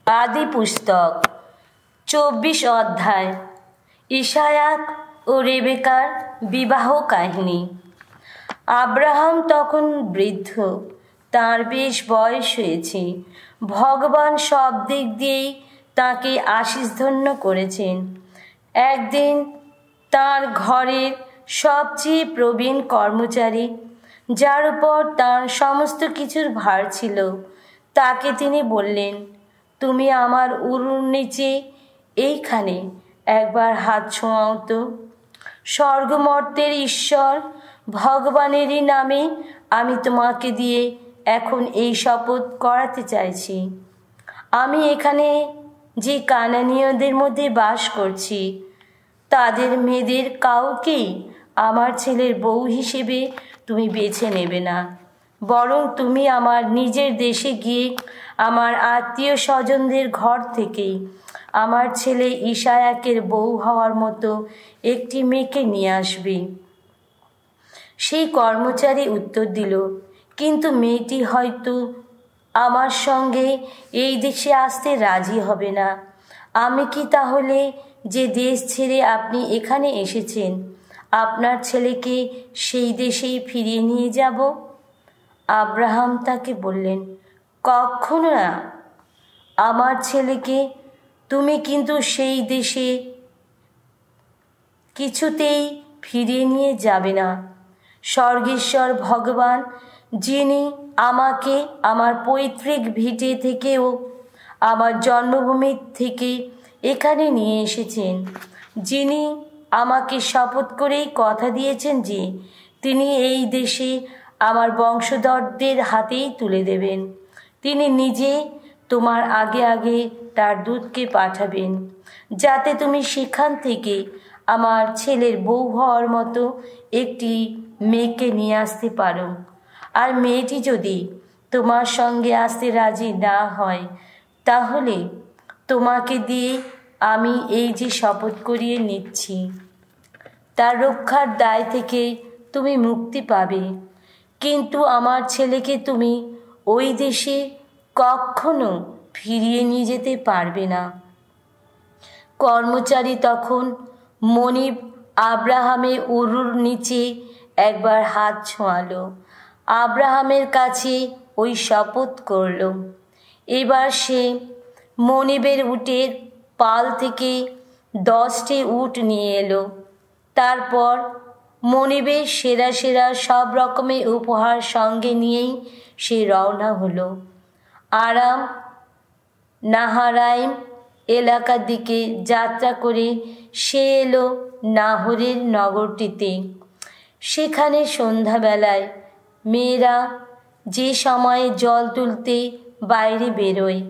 আদি পুস্তক 24 অধ্যায়। ইসায়াক ও রেবেকার বিবাহ কাহিনী। আব্রাহাম তখন বৃদ্ধ, তাঁর বেশ বয়স হয়েছে। ভগবান সব দিক দিয়েই তাঁকে আশীষধন্য করেছেন। একদিন তাঁর ঘরের সবচেয়ে প্রবীণ কর্মচারী, যার উপর তাঁর সমস্ত কিছুর ভার ছিল, তাকে তিনি বললেন, তুমি আমার উরুর নিচে এইখানে একবার হাত ছোঁয়াও তো। স্বর্গমর্তের ঈশ্বর ভগবানেরই নামে আমি তোমাকে দিয়ে এখন এই শপথ করাতে চাইছি। আমি এখানে যে কানানীয়দের মধ্যে বাস করছি, তাদের মেয়েদের কাউকেই আমার ছেলের বউ হিসেবে তুমি বেছে নেবে না, বরং তুমি আমার নিজের দেশে গিয়ে আমার আত্মীয় স্বজনদের ঘর থেকেই আমার ছেলে ইসায়াকের বউ হওয়ার মতো একটি মেয়েকে নিয়ে আসবে। সেই কর্মচারী উত্তর দিল, কিন্তু মেয়েটি হয়তো আমার সঙ্গে এই দেশে আসতে রাজি হবে না। আমি কি তাহলে যে দেশ ছেড়ে আপনি এখানে এসেছেন, আপনার ছেলেকে সেই দেশেই ফিরিয়ে নিয়ে যাব? আব্রাহাম তাকে বললেন, কখনো না। আমার ছেলেকে তুমি কিন্তু সেই দেশে কিছুতেই ফিরিয়ে নিয়ে যাবে না। স্বর্গেশ্বর ভগবান, যিনি আমাকে আমার পৈতৃক ভিটে থেকেও আমার জন্মভূমি থেকে এখানে নিয়ে এসেছেন, যিনি আমাকে শপথ করেই কথা দিয়েছেন যে তিনি এই দেশে আমার বংশধরদের হাতেই তুলে দেবেন, তিনি নিজে তোমার আগে আগে তার দূতকে পাঠাবেন, যাতে তুমি সেখান থেকে আমার ছেলের বউ হওয়ার মতো একটি মেয়েকে নিয়ে আসতে পারো। আর মেয়েটি যদি তোমার সঙ্গে আসতে রাজি না হয়, তাহলে তোমাকে দিয়ে আমি এই যে শপথ করিয়ে নিচ্ছি, তার রক্ষার দায় থেকে তুমি মুক্তি পাবে। কিন্তু আমার ছেলেকে তুমি ওই দেশে কখনো ফিরিয়ে নিয়ে যেতে পারবে না। কর্মচারী তখন মনিব আব্রাহামের উরুর নিচে একবার হাত ছোঁয়ালো, আব্রাহামের কাছে ওই শপথ করল। এবার সে মনিবের উটের পাল থেকে 10টি উট নিয়ে এলো। তারপর মনিবের সেরা সেরা সব রকমের উপহার সঙ্গে নিয়েই সে রওনা হলো। আরাম নাহারাইম এলাকার দিকে যাত্রা করে সে এলো নাহরের নগরটিতে। সেখানে সন্ধ্যাবেলায় মেয়েরা যে সময়ে জল তুলতে বাইরে বেরোয়,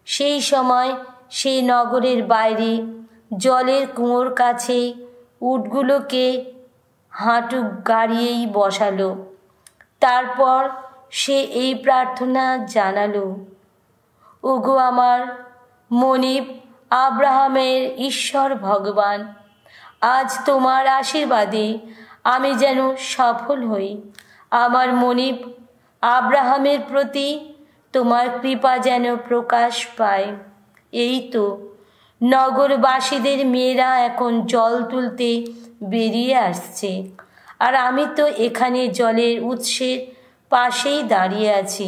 সেই সময় সেই নগরের বাইরে জলের কুয়োর কাছে উটগুলোকে হাঁটু গাড়িয়েই বসালো। তারপর সে এই প্রার্থনা জানালো, ওগো আমার মনিব আব্রাহামের ঈশ্বর ভগবান, আজ তোমার আশীর্বাদে আমি যেন সফল হই। আমার মনিব আব্রাহামের প্রতি তোমার কৃপা যেন প্রকাশ পায়। এই তো নগরবাসীদের মেয়েরা এখন জল তুলতে বেরিয়ে আসছে, আর আমি তো এখানে জলের উৎসের পাশেই দাঁড়িয়ে আছি।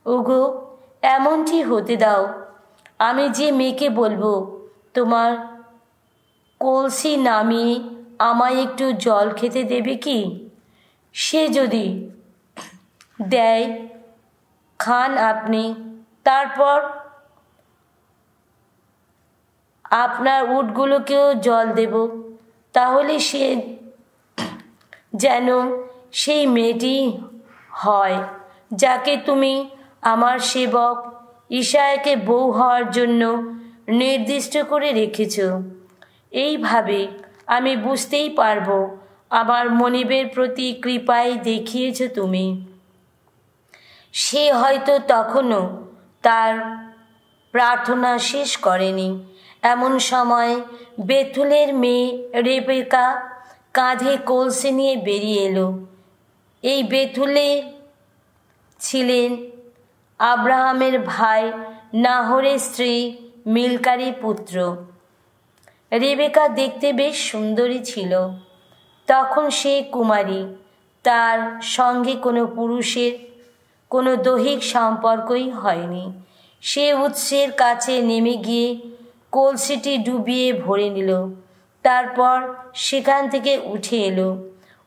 ওগো, এমনটি হতে দাও, আমি যে মেয়েকে বলবো তোমার কলসি নামিয়ে আমায় একটু জল খেতে দেবে কি? সে যদি দেয়, খান আপনি, তারপর আপনার উটগুলোকেও জল দেব। তাহলে সে যেন সেই মেয়েটি হয় যাকে তুমি আমার সেবক ইসায়াকে বউ হওয়ার জন্য নির্দিষ্ট করে রেখেছ। এইভাবে আমি বুঝতেই পারবো আমার মনিবের প্রতি কৃপাই দেখিয়েছ তুমি। সে হয়তো তখনও তার প্রার্থনা শেষ করেনি। এমন সময় বেথুলের মেয়ে রেবেকা কাঁধে কলসি নিয়ে বেরিয়ে এলো। এই বেথুলে ছিলেন আব্রাহামের ভাই নাহরের স্ত্রী মিলকারই পুত্র। রেবেকা দেখতে বেশ সুন্দরী ছিল। তখন সে কুমারী, তার সঙ্গে কোনো পুরুষের কোনো দৈহিক সম্পর্কই হয়নি। সে উৎসের কাছে নেমে গিয়ে কলসিটি ডুবিয়ে ভরে নিল, তারপর সেখান থেকে উঠে এলো।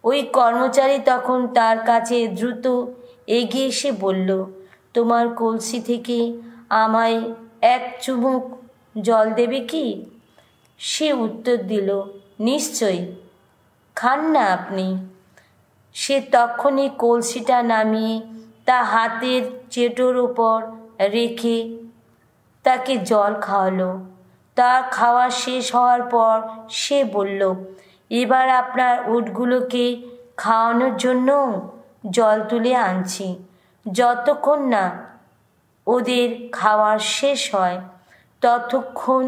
ওই কর্মচারী তখন তার কাছে দ্রুত এগিয়ে এসে বলল, তোমার কলসি থেকে আমায় এক চুমুক জল দেবে কি? সে উত্তর দিল, নিশ্চয়ই, খান না আপনি। সে তখনই কলসিটা নামিয়ে তা হাতের চেটোর ওপর রেখে তাকে জল খাওয়ালো। তার খাওয়া শেষ হওয়ার পর সে বলল, এবার আপনার উটগুলোকে খাওয়ানোর জন্য জল তুলে আনছি। যতক্ষণ না ওদের খাওয়ার শেষ হয় ততক্ষণ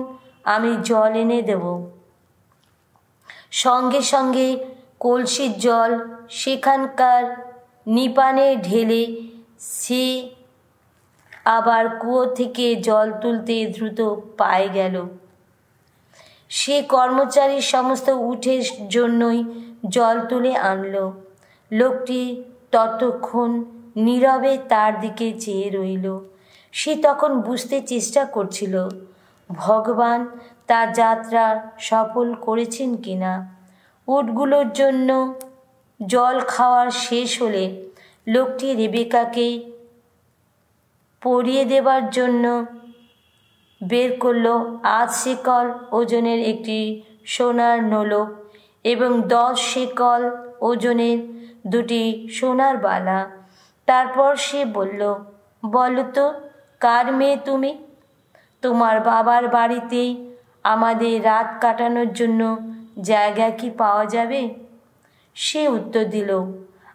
আমি জল এনে দেব। সঙ্গে সঙ্গে কলসির জল সেখানকার নিপানে ঢেলে সে আবার কুয়ো থেকে জল তুলতে দ্রুত পায়ে গেল। সে কর্মচারীর সমস্ত উটের জন্যই জল তুলে আনল। লোকটি ততক্ষণ নীরবে তার দিকে চেয়ে রইল। সে তখন বুঝতে চেষ্টা করছিল ভগবান তার যাত্রা সফল করেছেন কিনা। উটগুলোর জন্য জল খাওয়ার শেষ হলে লোকটি রেবেকাকে পরিয়ে দেবার জন্য বের করল 8 শেকল ওজনের একটি সোনার নোলক এবং 10 শেকল ওজনের 2টি সোনার বালা। তারপর সে বলল, বলো তো, কার মেয়ে তুমি? তোমার বাবার বাড়িতেই আমাদের রাত কাটানোর জন্য জায়গা কি পাওয়া যাবে? সে উত্তর দিল,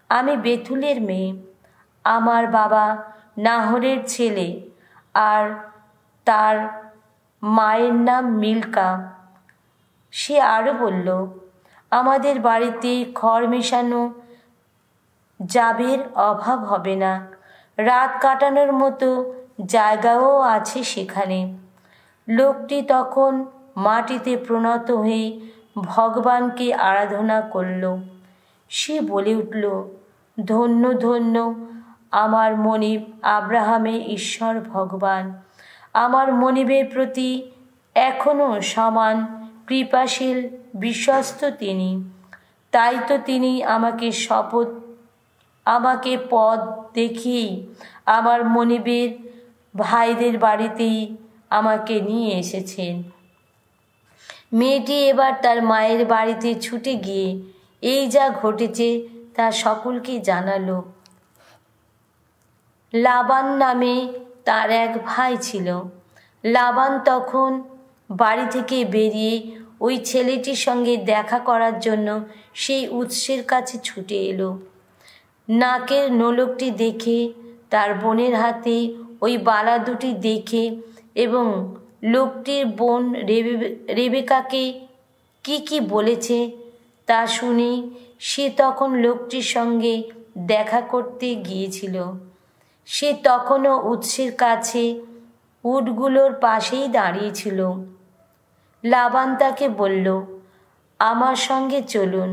আমি বেথুলের মেয়ে। আমার বাবা নাহরের ছেলে, আর তার মায়ের নাম মিলকা। সে আরও বলল, আমাদের বাড়িতে খড় মেশানো জাবের অভাব হবে না, রাত কাটানোর মতো জায়গাও আছে সেখানে। লোকটি তখন মাটিতে প্রণত হয়ে ভগবানকে আরাধনা করল। সে বলে উঠল, ধন্য ধন্য আমার মনিব আব্রাহামের ঈশ্বর ভগবান। আমার মনিবের প্রতি এখনও সমান কৃপাশীল বিশ্বস্ত তিনি। তাই তো তিনি আমাকে পথ দেখিয়েই আমার মনিবের ভাইদের বাড়িতেই আমাকে নিয়ে এসেছেন। মেয়েটি এবার তার মায়ের বাড়িতে ছুটে গিয়ে এই যা ঘটেছে তা সকলকে জানালো। লাবান নামে তার এক ভাই ছিল। লাবান তখন বাড়ি থেকে বেরিয়ে ওই ছেলেটির সঙ্গে দেখা করার জন্য সেই উৎসের কাছে ছুটে এলো। নাকের নোলকটি দেখে, তার বোনের হাতে ওই বালা দুটি দেখে এবং লোকটির বোন রেবেকাকে কি বলেছে তা শুনে সে তখন লোকটির সঙ্গে দেখা করতে গিয়েছিল। সে তখনও উৎসের কাছে উটগুলোর পাশেই দাঁড়িয়েছিল। লাবান তাকে বলল, আমার সঙ্গে চলুন।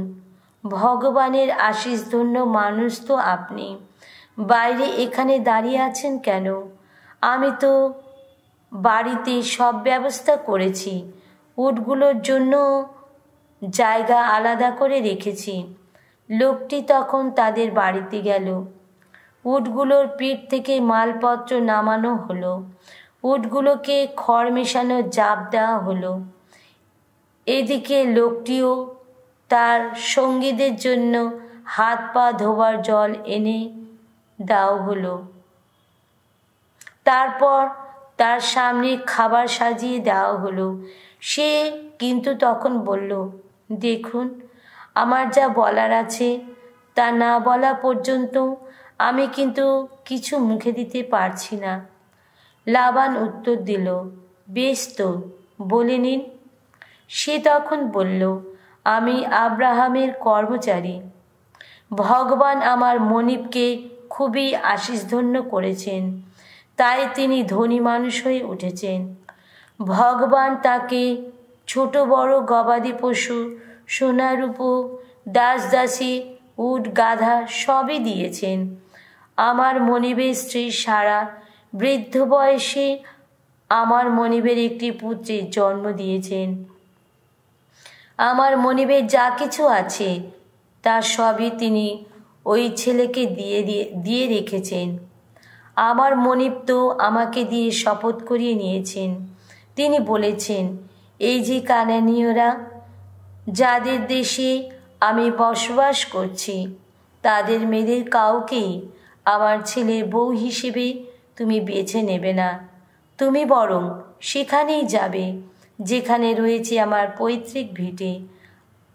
ভগবানের আশীষ ধন্য মানুষ তো আপনি, বাইরে এখানে দাঁড়িয়ে আছেন কেন? আমি তো বাড়িতে সব ব্যবস্থা করেছি, উটগুলোর জন্য জায়গা আলাদা করে রেখেছি। লোকটি তখন তাদের বাড়িতে গেল। উটগুলোর পিঠ থেকে মালপত্র নামানো হলো। উটগুলোকে খড় মেশানো জাপ দেওয়া হলো। এদিকে লোকটিও তার সঙ্গীদের জন্য হাত পা ধোবার জল এনে দেওয়া হলো। তারপর তার সামনে খাবার সাজিয়ে দেওয়া হলো। সে কিন্তু তখন বলল, দেখুন, আমার যা বলার আছে তা না বলা পর্যন্ত আমি কিন্তু কিছু মুখে দিতে পারছি না। লাবান উত্তর দিল, বেশ তো, বলে নিন। সে তখন বলল, আমি আব্রাহামের কর্মচারী। ভগবান আমার মনিবকে খুবই আশীষধন্য করেছেন। তাই তিনি ধনী মানুষ হয়ে উঠেছেন। ভগবান তাকে ছোট বড় গবাদি পশু, সোনা রূপো, দাস দাসী, উট গাধা সবই দিয়েছেন। আমার মনিবের স্ত্রী সারা বৃদ্ধ বয়সে আমার মনিবের একটি পুত্রের জন্ম দিয়েছেন। আমার মনিবের যা কিছু আছে তার সবই তিনি ওই ছেলেকে দিয়ে রেখেছেন। আমার মনিব তো আমাকে দিয়ে শপথ করিয়ে নিয়েছেন। তিনি বলেছেন, এই যে কানানীয়রা যাদের দেশে আমি বসবাস করছি তাদের মেয়েদের কাউকেই আমার ছেলের বউ হিসেবে তুমি বেছে নেবে না। তুমি বরং সেখানেই যাবে যেখানে রয়েছে আমার পৈতৃক ভিটে,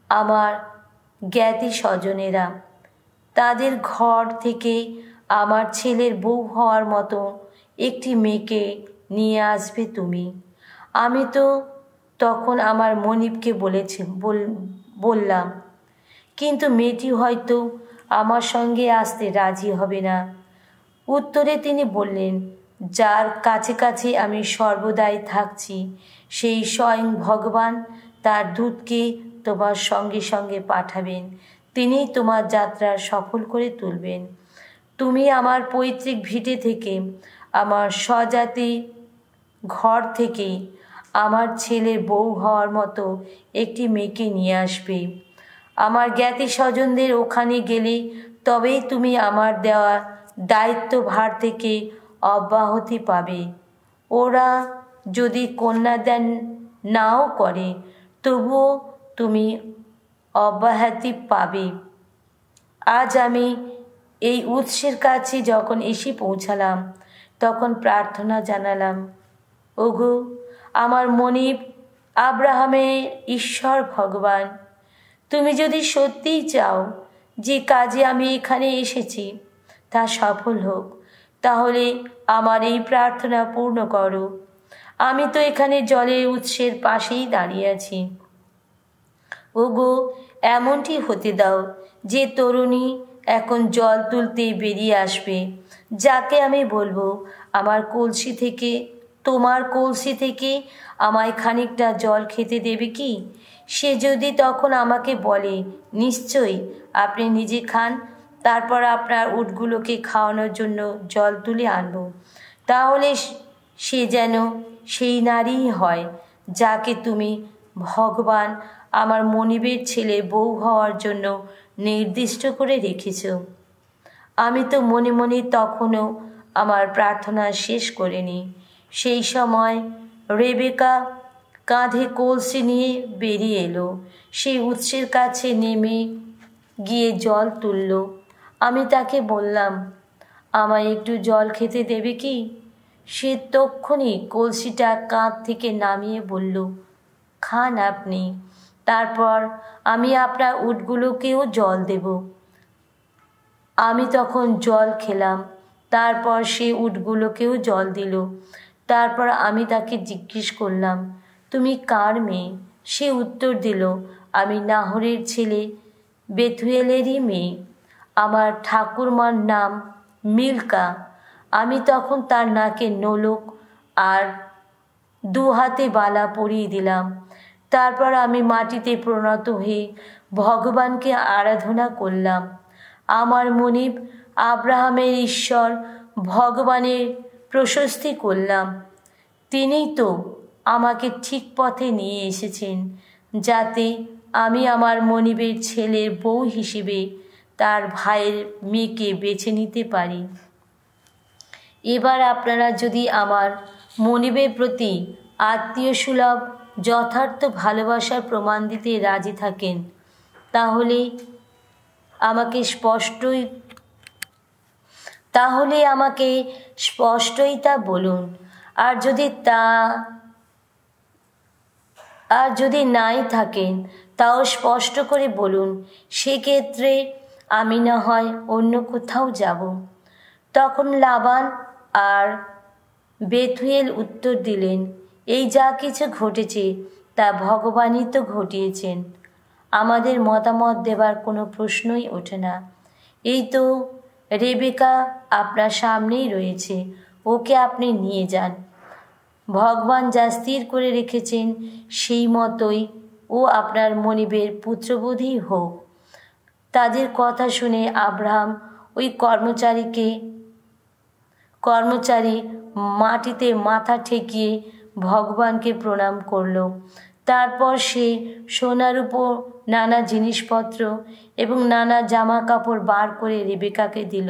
আমার জ্ঞাতি স্বজনেরা। তাদের ঘর থেকে আমার ছেলের বউ হওয়ার মতো একটি মেয়েকে নিয়ে আসবে তুমি। আমি তো তখন আমার মনিবকে বললাম, কিন্তু মেয়েটি হয়তো আমার সঙ্গে আসতে রাজি হবে না। উত্তরে তিনি বললেন, যার কাছে কাছে আমি সর্বদাই থাকছি সেই স্বয়ং ভগবান তার দূতকে তোমার সঙ্গে সঙ্গে পাঠাবেন। তিনিই তোমার যাত্রা সফল করে তুলবেন। তুমি আমার পৈতৃক ভিটে থেকে, আমার স্বজাতি ঘর থেকে আমার ছেলের বউ হওয়ার মতো একটি মেয়েকে নিয়ে আসবে। আমার জ্ঞাতি স্বজনদের ওখানে গেলে তবেই তুমি আমার দেওয়া দায়িত্বভার থেকে অব্যাহতি পাবে। ওরা যদি কন্যাদান নাও করে তবুও তুমি অব্যাহতি পাবে। আজ আমি এই উৎসের কাছে যখন এসে পৌঁছালাম তখন প্রার্থনা জানালাম, ওগো আমার মনিব আব্রাহামের ঈশ্বর ভগবান, তুমি যদি সত্যিই চাও যে কাজে আমি এখানে এসেছি তা সফল হোক, তাহলে আমার এই প্রার্থনা পূর্ণ করো। আমি তো এখানে জলের উৎসের পাশেই দাঁড়িয়ে আছি। ওগো এমনটি হতে দাও যে তরুণী এখন জল তুলতে বেরিয়ে আসবে, যাকে আমি বলবো আমার কলসি থেকে, তোমার কলসি থেকে আমায় খানিকটা জল খেতে দেবে কি? সে যদি তখন আমাকে বলে, নিশ্চয়ই, আপনি নিজে খান, তারপর আপনার উটগুলোকে খাওয়ানোর জন্য জল তুলে আনব, তাহলে সে যেন সেই নারীই হয় যাকে তুমি ভগবান আমার মনিবের ছেলে বউ হওয়ার জন্য নির্দিষ্ট করে রেখেছ। আমি তো মনে মনে তখনও আমার প্রার্থনা শেষ করিনি। সেই সময় রেবেকা কাঁধে কলসি নিয়ে বেরিয়ে এলো। সেই উৎসের কাছে নেমে গিয়ে জল তুলল। আমি তাকে বললাম, আমায় একটু জল খেতে দেবে কি? সে তক্ষুনি কলসিটা কাঁধ থেকে নামিয়ে বলল, খান আপনি, তারপর আমি আপনার উটগুলোকেও জল দেব। আমি তখন জল খেলাম, তারপর সে উটগুলোকেও জল দিল। তারপর আমি তাকে জিজ্ঞেস করলাম, তুমি কার মেয়ে? সে উত্তর দিল, আমি নাহরের ছেলে বেথুয়েলেরই মেয়ে। আমার ঠাকুরমার নাম মিল্কা। আমি তখন তার নাকে নোলক আর দু হাতে বালা পরিয়ে দিলাম। তারপর আমি মাটিতে প্রণত হয়ে ভগবানকে আরাধনা করলাম। আমার মনিব আব্রাহামের ঈশ্বর ভগবানের প্রশস্তি করলাম। তিনিই তো আমাকে ঠিক পথে নিয়ে এসেছেন, যাতে আমি আমার মনিবের ছেলের বউ হিসেবে তার ভাইয়ের মেয়েকে বেছে নিতে পারি। এবার আপনারা যদি আমার মনিবের প্রতি আত্মীয় সুলভ যথার্থ ভালোবাসার প্রমাণ দিতে রাজি থাকেন, তাহলে আমাকে স্পষ্টই তা বলুন। আর যদি নাই থাকেন তাও স্পষ্ট করে বলুন, সেক্ষেত্রে আমি না হয় অন্য কোথাও যাব। তখন লাবান আর বেথুয়েল উত্তর দিলেন, এই যা কিছু ঘটেছে তা ভগবানই তো ঘটিয়েছেন, আমাদের মতামত দেবার কোনো প্রশ্নই ওঠে না। এই তো রেবেকা আপনার সামনেই রয়েছে, ওকে আপনি নিয়ে যান। ভগবান যা স্থির করে রেখেছেন সেই মতোই ও আপনার মনিবের পুত্রবধূই হোক। তাদের কথা শুনে আব্রাহাম ওই কর্মচারী মাটিতে মাথা ঠেকিয়ে ভগবানকে প্রণাম করল। তারপর সে সোনার উপর নানা জিনিসপত্র এবং নানা জামা কাপড় বার করে রেবেকাকে দিল।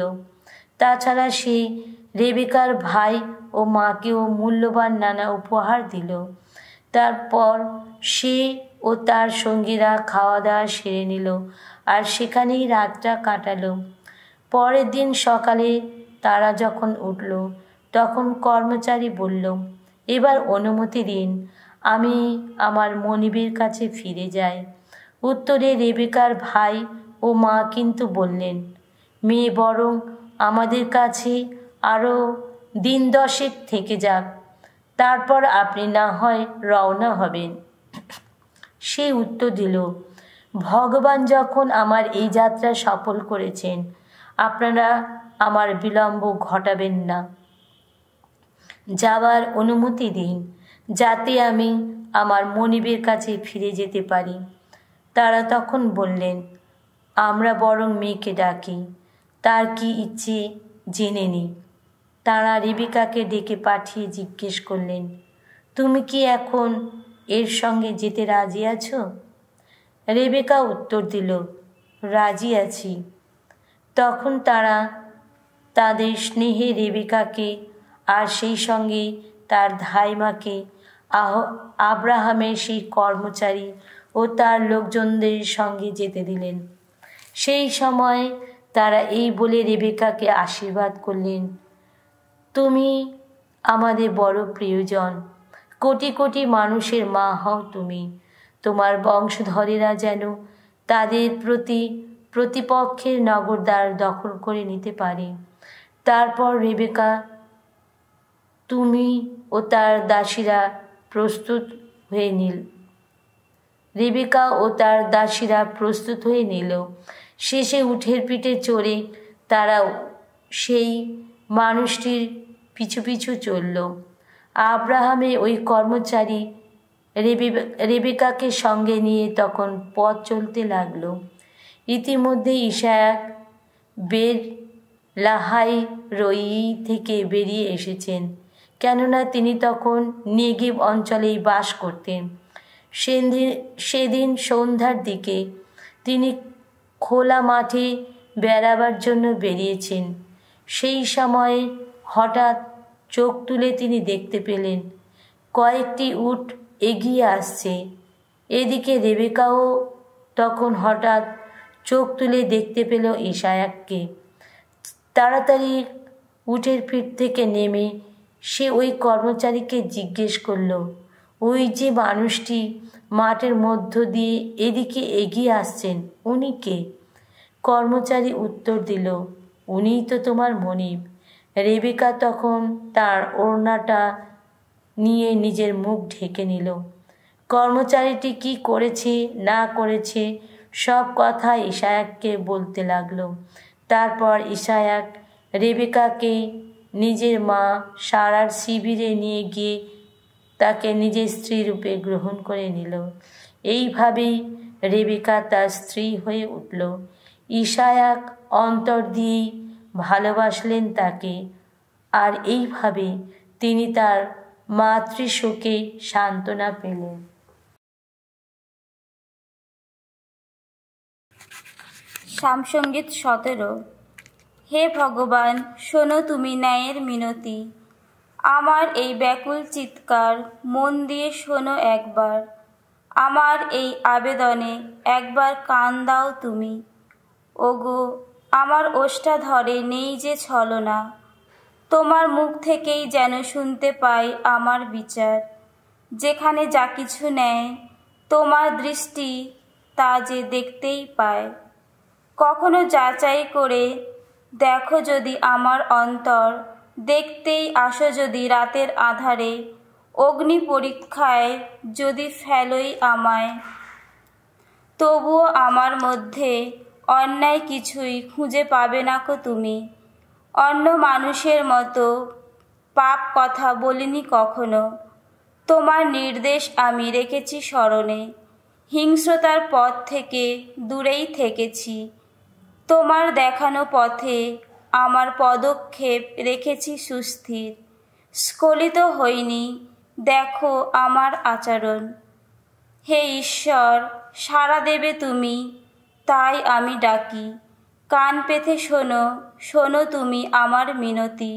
তাছাড়া সে রেবেকার ভাই ও মাকেও মূল্যবান নানা উপহার দিল। তারপর সে ও তার সঙ্গীরা খাওয়া দাওয়া সেরে নিল আর সেখানেই রাতটা কাটালো। পরের দিন সকালে তারা যখন উঠল তখন কর্মচারী বলল, এবার অনুমতি দিন, আমি আমার মনিবের কাছে ফিরে যাই। উত্তরে রেবেকার ভাই ও মা কিন্তু বললেন, মেয়ে বরং আমাদের কাছে আরও দিন 10 থেকে যাক, তারপর আপনি না হয় রওনা হবেন। সে উত্তর দিল, ভগবান যখন আমার এই যাত্রা সফল করেছেন, আপনারা আমার বিলম্ব ঘটাবেন না। যাওয়ার অনুমতি দিন, যাতে আমি আমার মনিবের কাছে ফিরে যেতে পারি। তারা তখন বললেন, আমরা বরং মেয়েকে ডাকি, তার কি ইচ্ছে জেনে নিই। তারা রেবেকাকে ডেকে পাঠিয়ে জিজ্ঞেস করলেন, তুমি কি এখন এর সঙ্গে যেতে রাজি আছো? রেবেকা উত্তর দিল, রাজি আছি। তখন তারা তাদের স্নেহে রেবেকাকে আর সেই সঙ্গে তার ধাইমাকে আব্রাহামের সেই কর্মচারী ও তার লোকজনদের সঙ্গে যেতে দিলেন। সেই সময় তারা এই বলে রেবেকাকে আশীর্বাদ করলেন, তুমি আমাদের বড় প্রিয়জন, কোটি কোটি মানুষের মা হও তুমি। তোমার বংশধরেরা যেন তাদের প্রতিপক্ষের নগরদ্বার দখল করে নিতে পারে। তারপর রেবেকা ও তার দাসীরা প্রস্তুত হয়ে নিল। শেষে উটের পিঠে চড়ে তারা সেই মানুষটির পিছু পিছু চলল। আব্রাহামে ওই কর্মচারী রেবেকাকে সঙ্গে নিয়ে তখন পথ চলতে লাগল। ইতিমধ্যে ইসায়াক বের-লাহাই রোই থেকে বেরিয়ে এসেছেন, কেননা তিনি তখন নেগেব অঞ্চলেই বাস করতেন। সেদিন সন্ধ্যার দিকে তিনি খোলা মাঠে বেড়াবার জন্য বেরিয়েছেন। সেই সময়ে হঠাৎ চোখ তুলে তিনি দেখতে পেলেন কয়েকটি উট এগিয়ে আসছে। এদিকে রেবেকাও তখন হঠাৎ চোখ তুলে দেখতে পেল ইসায়াককে। তাড়াতাড়ি উটের পিঠ থেকে নেমে সে ওই কর্মচারীকে জিজ্ঞেস করল, ওই যে মানুষটি মাঠের মধ্য দিয়ে এদিকে এগিয়ে আসছেন, উনি কে? কর্মচারী উত্তর দিল, উনিই তো তোমার মনিব। রেবেকা তখন তার ওড়নাটা নিয়ে নিজের মুখ ঢেকে নিল। কর্মচারীটি কি করেছে না করেছে সব কথা ইসায়াককে বলতে লাগলো। তারপর ইসায়াক রেবেকাকে নিজের মা সারার শিবিরে নিয়ে গিয়ে তাকে নিজের স্ত্রী রূপে গ্রহণ করে নিল। এইভাবেই রেবেকা তার স্ত্রী হয়ে উঠল। ইসায়াক অন্তর দিয়েই ভালোবাসলেন তাকে, আর এইভাবে তিনি তার মাতৃশোকে সান্ত্বনা পেলেন। সামসঙ্গীত 17। হে ভগবান, শোনো তুমি ন্যায়ের মিনতি, আমার এই ব্যাকুল চিৎকার মন দিয়ে শোনো একবার। আমার এই আবেদনে একবার কান দাও তুমি। ওগো, আমার ওষ্ঠাধরে নেই যে ছলনা, তোমার মুখ থেকেই যেন শুনতে পাই আমার বিচার। যেখানে যা কিছু নেয় তোমার দৃষ্টি তা যে দেখতেই পায়। কখনো যাচাই করে দেখো যদি আমার অন্তর, দেখতেই আসো যদি রাতের আধারে, অগ্নি পরীক্ষায় যদি ফেলোই আমায়, তবুও আমার মধ্যে অন্যায় কিছুই খুঁজে পাবে না কো তুমি। অন্য মানুষের মতো পাপ কথা বলিনি কখনো। তোমার নির্দেশ আমি রেখেছি স্মরণে, হিংস্রতার পথ থেকে দূরেই থেকেছি। তোমার দেখানো পথে আমার পদক্ষেপ রেখেছি সুস্থির, স্খলিত হইনি, দেখো আমার আচরণ। হে ঈশ্বর, সাড়া দেবে তুমি, তাই আমি ডাকি। কান পেতে শোনো, শোনো তুমি আমার মিনতি।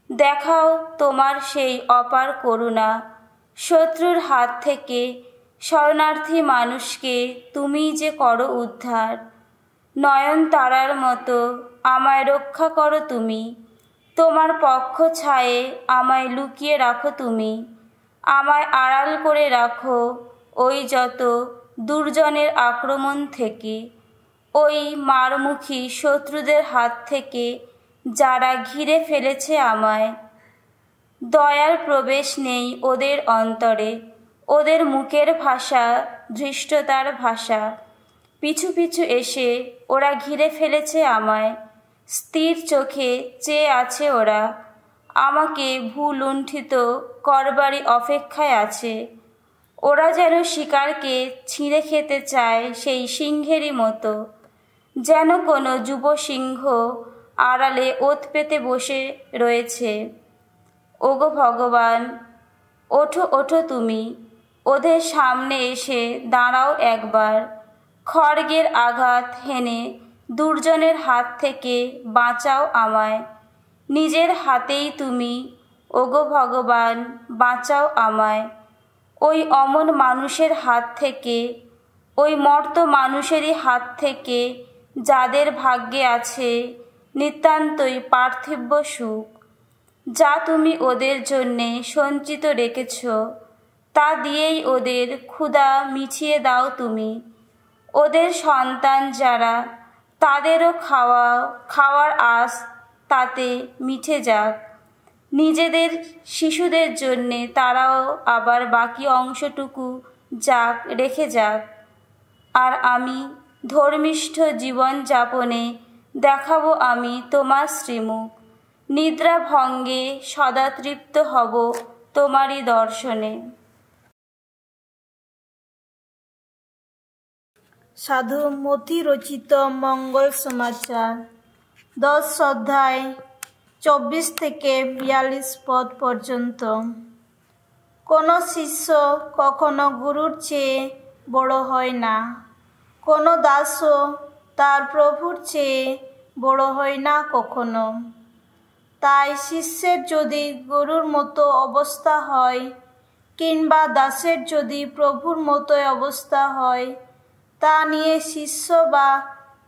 দেখাও তোমার সেই অপার করুণা, শত্রুর হাত থেকে শরণার্থী মানুষকে তুমি যে করো উদ্ধার। নয়নতারার মতো আমায় রক্ষা করো তুমি, তোমার পক্ষ ছায়ে আমায় লুকিয়ে রাখো তুমি। আমায় আড়াল করে রাখো ওই যত দুর্জনের আক্রমণ থেকে, ওই মারমুখী শত্রুদের হাত থেকে যারা ঘিরে ফেলেছে আমায়। দয়ার প্রবেশ নেই ওদের অন্তরে, ওদের মুখের ভাষা ধৃষ্টতার ভাষা। পিছু পিছু এসে ওরা ঘিরে ফেলেছে আমায়, স্থির চোখে চেয়ে আছে ওরা, আমাকে ভূলুণ্ঠিত করবারই অপেক্ষায় আছে। ওরা যেন শিকারকে ছিঁড়ে খেতে চায় সেই সিংহেরই মতো, যেন কোনো যুব সিংহ আড়ালে ওত পেতে বসে রয়েছে। ওগো ভগবান, ওঠো ওঠো তুমি, ওদের সামনে এসে দাঁড়াও একবার। খড়গের আঘাত হেনে দুর্জনের হাত থেকে বাঁচাও আমায়। নিজের হাতেই তুমি, ওগো ভগবান, বাঁচাও আমায়। ওই অমন মানুষের হাত থেকে, ওই মর্ত মানুষেরই হাত থেকে, যাদের ভাগ্যে আছে নিতান্তই পার্থিব সুখ, যা তুমি ওদের জন্যে সঞ্চিত রেখেছ, তা দিয়েই ওদের ক্ষুধা মিছিয়ে দাও তুমি। ওদের সন্তান যারা, তাদেরও খাওয়ার আশ তাতে মিটে যাক। নিজেদের শিশুদের জন্যে তারাও আবার বাকি অংশটুকু যাক, রেখে যাক। আর আমি ধর্মিষ্ঠ জীবন যাপনে দেখাবো আমি তোমার শ্রীমুখ। নিদ্রা ভঙ্গে সদা তৃপ্ত হব তোমারই দর্শনে। সাধু মতি রচিত মঙ্গল সমাচার 10 অধ্যায় 24 থেকে 42 পদ পর্যন্ত। কোনো শিষ্য কখনো গুরুর চেয়ে বড় হয় না, কোনো দাসও তার প্রভুর চেয়ে বড় হয় না কখনো। তাই শিষ্যের যদি গুরুর মতো অবস্থা হয়, কিংবা দাসের যদি প্রভুর মতোই অবস্থা হয়, তা নিয়ে শিষ্য বা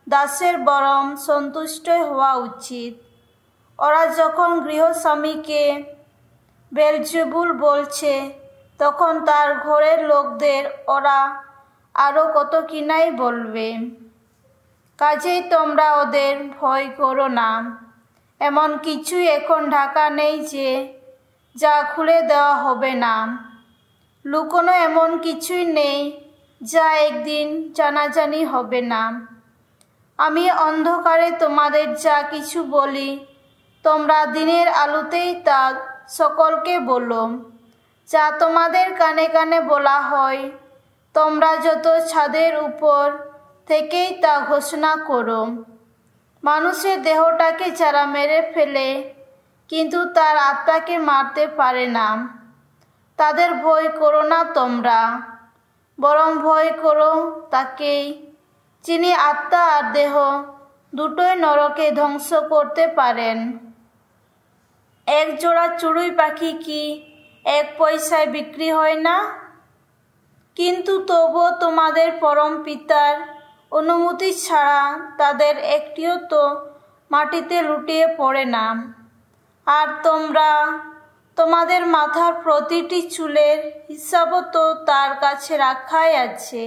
দাসের বরং সন্তুষ্টই হওয়া উচিত। ওরা যখন গৃহস্বামীকে বেলজেবুল বলছে, তখন তার ঘরের লোকদের ওরা আরও কত কিনাই বলবে। কাজেই তোমরা ওদের ভয় করো না। এমন কিছুই এখন ঢাকা নেই যে যা খুলে দেওয়া হবে না, লুকোনো এমন কিছুই নেই যা একদিন জানাজানি হবে না। আমি অন্ধকারে তোমাদের যা কিছু বলি, তোমরা দিনের আলোতেই তা সকলকে বলো। যা তোমাদের কানে কানে বলা হয়, তোমরা যত ছাদের উপর থেকেই তা ঘোষণা করো। মানুষের দেহটাকে যারা মেরে ফেলে, কিন্তু তার আত্মাকে মারতে পারে না, তাদের ভয় করো না তোমরা, বরং ভয় করো তাকেই, যিনি আত্মা আর দেহ দুটোই নরকে ধ্বংস করতে পারেন। এক জোড়া চড়ুই পাখি কি 1 পয়সায় বিক্রি হয় না? কিন্তু তবুও তোমাদের পরম পিতার অনুমতি ছাড়া তাদের একটিও তো মাটিতে লুটিয়ে পড়ে না। আর তোমরা, তোমাদের মাথার প্রতিটি চুলের হিসাবও তো তার কাছে রাখাই আছে।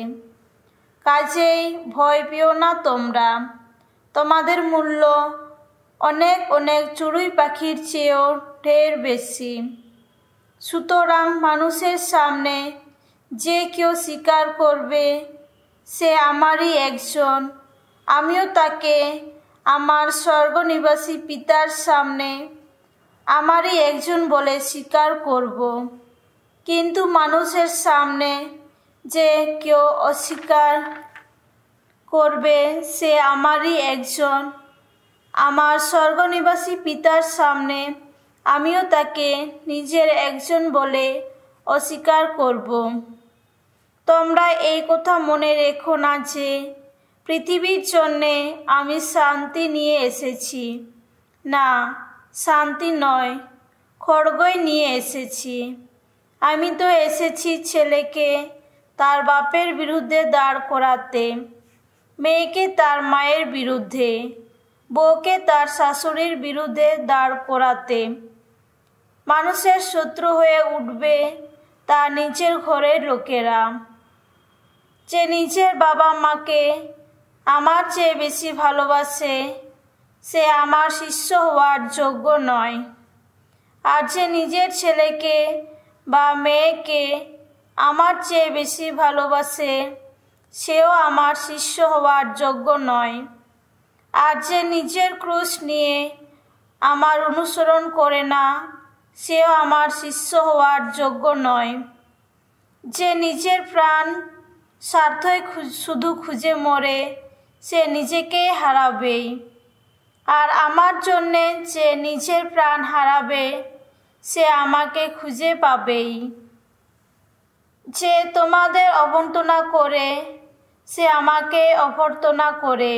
কাজেই ভয় পেও না তোমরা, তোমাদের মূল্য অনেক অনেক চড়ুই পাখির চেয়েও ঢের বেশি। সুতরাং মানুষের সামনে যে কেউ স্বীকার করবে সে আমারই একজন, আমিও তাকে আমার স্বর্গনিবাসী পিতার সামনে আমারই একজন বলে স্বীকার করব। কিন্তু মানুষের সামনে যে কেউ অস্বীকার করবে সে আমারই একজন, আমার স্বর্গনিবাসী পিতার সামনে আমিও তাকে নিজের একজন বলে অস্বীকার করব। তোমরা এই কথা মনে রেখো না যে পৃথিবীর জন্যে আমি শান্তি নিয়ে এসেছি। না, শান্তি নয়, খড়গই নিয়ে এসেছি। আমি তো এসেছি ছেলেকে তার বাপের বিরুদ্ধে দাঁড় করাতে, মেয়েকে তার মায়ের বিরুদ্ধে, বউকে তার শাশুড়ির বিরুদ্ধে দাঁড় করাতে। মানুষের শত্রু হয়ে উঠবে তার নিজের ঘরের লোকেরা। যে নিজের বাবা মাকে আমার চেয়ে বেশি ভালোবাসে সে আমার শিষ্য হওয়ার যোগ্য নয়। আর যে নিজের ছেলেকে বা মেয়েকে আমার চেয়ে বেশি ভালোবাসে সেও আমার শিষ্য হওয়ার যোগ্য নয়। আর যে নিজের ক্রুশ নিয়ে আমার অনুসরণ করে না সেও আমার শিষ্য হওয়ার যোগ্য নয়। যে নিজের প্রাণ স্বার্থই শুধু খুঁজে মরে সে নিজেকেই হারাবেই। আর আমার জন্যে যে নিজের প্রাণ হারাবে সে আমাকে খুঁজে পাবেই। যে তোমাদের অবর্তনা করে সে আমাকে অভ্যর্থনা করে,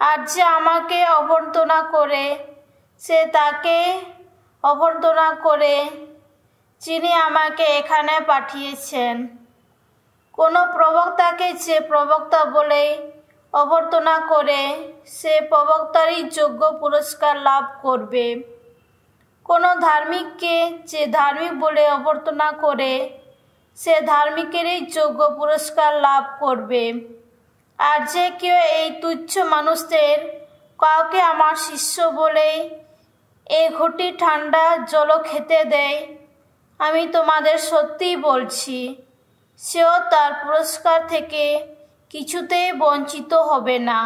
আর যে আমাকে অভ্যর্থনা করে সে তাকে অভ্যর্থনা করে যিনি আমাকে এখানে পাঠিয়েছেন। কোনো প্রবক্তাকে যে প্রবক্তা বলে অভ্যর্থনা করে সে প্রবক্তারই যোগ্য পুরস্কার লাভ করবে। কোনো ধার্মিককে যে ধার্মিক বলে অভ্যর্থনা করে সে ধার্মিকেরই যোগ্য পুরস্কার লাভ করবে। আর যে কেউ এই তুচ্ছ মানুষদের কাউকে আমার শিষ্য বলে এই ঘটি ঠান্ডা জলও খেতে দেয়, আমি তোমাদের সত্যিই বলছি সেও তার পুরস্কার থেকে কিছুতেই বঞ্চিত হবে না।